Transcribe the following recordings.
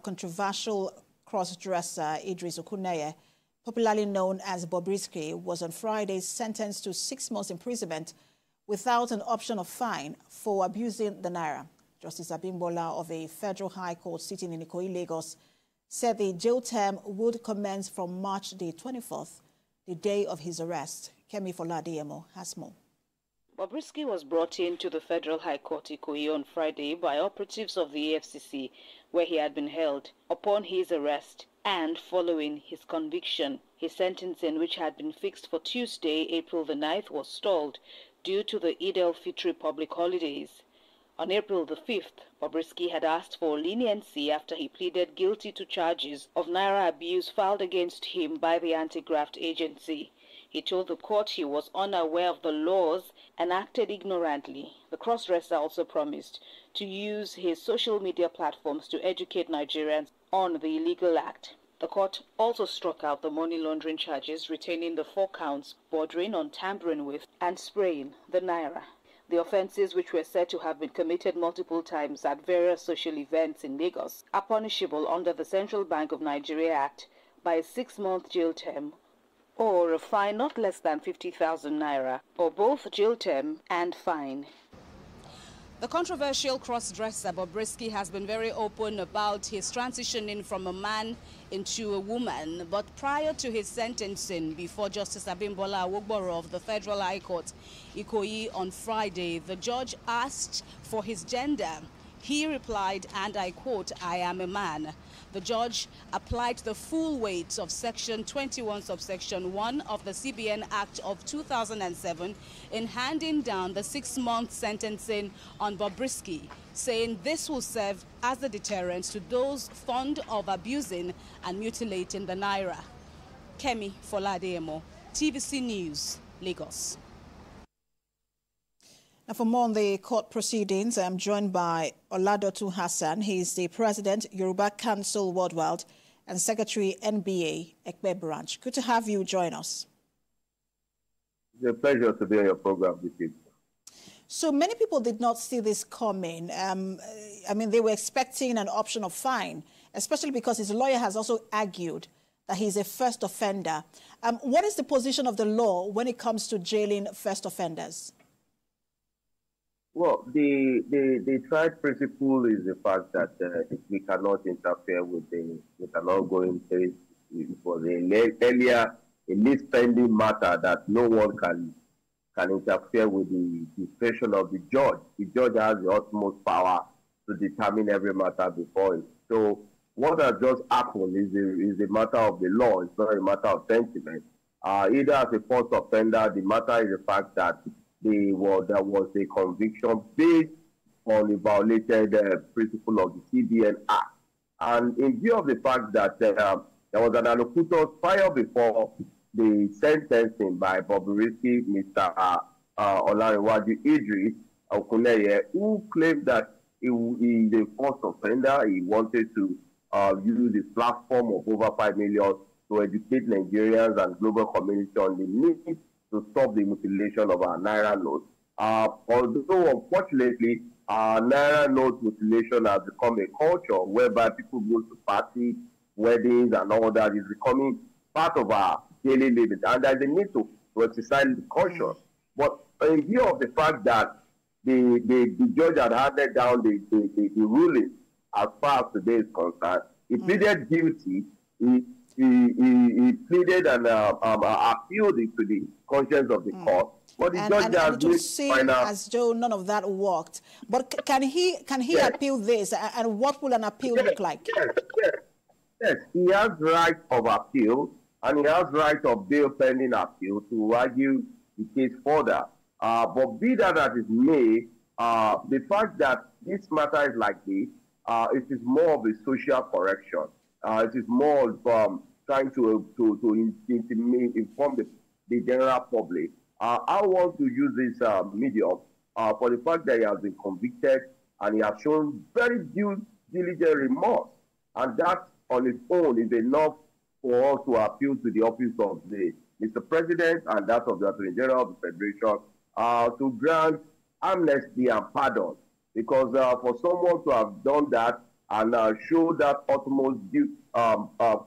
Controversial cross-dresser Idris Okuneye, popularly known as Bobrisky, was on Friday sentenced to 6 months imprisonment without an option of fine for abusing the naira. Justice Abimbola of a federal high court sitting in Ikoyi Lagos said the jail term would commence from March the 24th, the day of his arrest. Kemi Foladeyemo has more. Bobrisky was brought into the Federal High Court Ikoyi on Friday by operatives of the AFCC, where he had been held. Upon his arrest and following his conviction, his sentencing, which had been fixed for Tuesday, April the 9th, was stalled due to the Eid al-Fitr public holidays. On April the 5th, Bobrisky had asked for leniency after he pleaded guilty to charges of naira abuse filed against him by the anti-graft agency. He told the court he was unaware of the laws and acted ignorantly. The cross-dresser also promised to use his social media platforms to educate Nigerians on the illegal act. The court also struck out the money laundering charges, retaining the 4 counts bordering on tampering with and spraying the naira. The offences, which were said to have been committed multiple times at various social events in Lagos, are punishable under the Central Bank of Nigeria Act by a 6-month jail term or a fine not less than 50,000 naira, or both jail term and fine. The controversial cross-dresser Bobrisky has been very open about his transitioning from a man into a woman. But prior to his sentencing before Justice Abimbola Awogboro of the Federal High Court, Ikoyi, on Friday, the judge asked for his gender. He replied, and I quote, "I am a man." The judge applied the full weight of Section 21, subsection 1 of the CBN Act of 2007 in handing down the 6-month sentencing on Bobrisky, saying this will serve as a deterrent to those fond of abusing and mutilating the naira. Kemi Foladeyemo, TVC News, Lagos. Now, for more on the court proceedings, I'm joined by Oladotu Hassan. He's the President, Yoruba Council Worldwide, and Secretary, NBA, Ekpe Branch. Good to have you join us. It's a pleasure to be on your program this evening. So many people did not see this coming. I mean, they were expecting an option of fine, especially because his lawyer has also argued that he's a first offender. What is the position of the law when it comes to jailing first offenders? Well, the tried principle is the fact that we cannot interfere with an ongoing case. It was earlier a pending matter that no one can interfere with the discretion of the judge. The judge has the utmost power to determine every matter before him. So what has just happened is a matter of the law. It's not a matter of sentiment. Either as a first offender, the matter is the fact that there was a conviction based on the violated principle of the CBN Act. And in view of the fact that there was an allocutor prior before the sentencing by Bobrisky, Mr. Idris Okuneye, who claimed that he is a first offender. He wanted to use his platform of over 5 million to educate Nigerians and global community on the need to stop the mutilation of our naira notes. Although, unfortunately, naira note mutilation has become a culture whereby people go to parties, weddings, and all that. Is becoming part of our daily living. And there's a need to exercise the caution. But in view of the fact that the judge had handed down the ruling as far as today is concerned, he pleaded guilty. He pleaded and appealed to the conscience of the court. But the judge has it was seen as though none of that worked. But can he appeal this? And what will an appeal look like? Yes, he has right of appeal, and he has right of bail pending appeal to argue the case further. But be that as it may, the fact that this matter is like this, it is more of a social correction. It is more of trying to inform the general public. I want to use this medium for the fact that he has been convicted and he has shown very diligent remorse. And that on its own is enough for us to appeal to the office of Mr. President and that of the Attorney General of the Federation to grant amnesty and pardon. Because for someone to have done that and show that utmost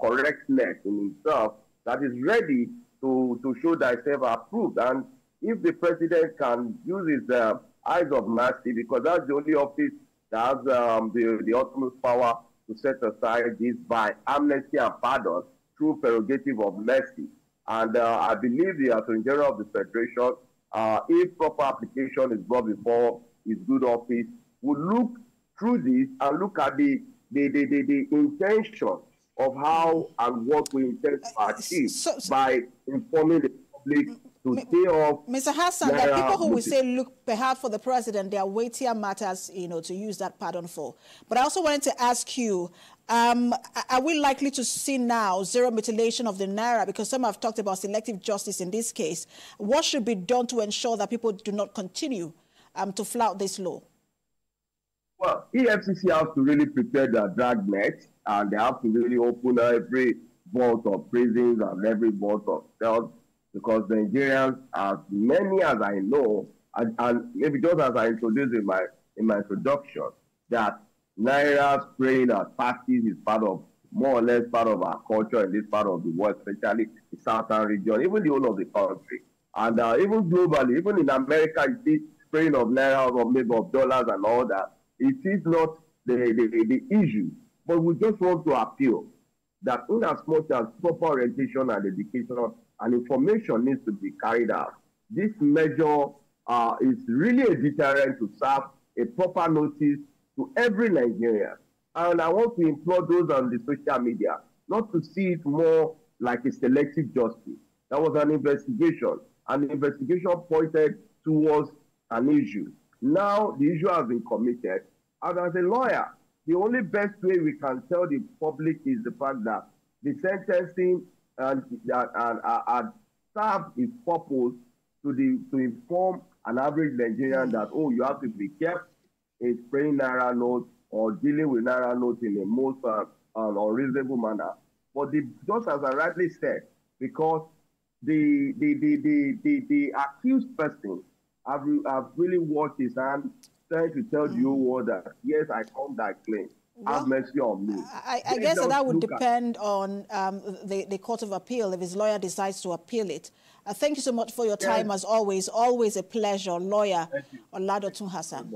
correctness in himself, that is ready to show thyself approved. And if the president can use his eyes of mercy, because that's the only office that has the utmost power to set aside this by amnesty and pardon through prerogative of mercy. And I believe the Attorney General of the Federation, if proper application is brought before his good office, will look through this and look at the intention of how and what we intend to achieve by informing the public to stay off. Mr. Hassan, there are people who will say, look, perhaps for the president, there are weightier matters, to use that pardon for. But I also wanted to ask you, are we likely to see now zero mutilation of the naira? Because some have talked about selective justice in this case. What should be done to ensure that people do not continue to flout this law? Well, EFCC has to really prepare their dragnet, and they have to really open every vault of prisons and every vault of cells, because the Nigerians, as many as I know, and maybe just as I introduced in my introduction, that naira spraying as parties is more or less part of our culture in this part of the world, especially the southern region, even the whole of the country. And even globally, even in America, you see spraying of naira or maybe of dollars and all that. It is not the issue, but we just want to appeal that in as much as proper orientation and education and information needs to be carried out, this measure is really a deterrent to serve a proper notice to every Nigerian. And I want to implore those on the social media not to see it more like a selective justice. That was an investigation, and the investigation pointed towards an issue. Now the issue has been committed, and as a lawyer, the only best way we can tell the public is the fact that the sentencing and serve its purpose to inform an average Nigerian that, oh, you have to be careful in spraying naira notes or dealing with naira notes in a most unreasonable manner. But just as I rightly said, because the accused person have really washed his hands, trying to tell the whole world that, yes, I come that claim. Well, have mercy on me. I guess that would depend on the Court of Appeal if his lawyer decides to appeal it. Thank you so much for your time, as always. Always a pleasure, lawyer Oladotun Hassan.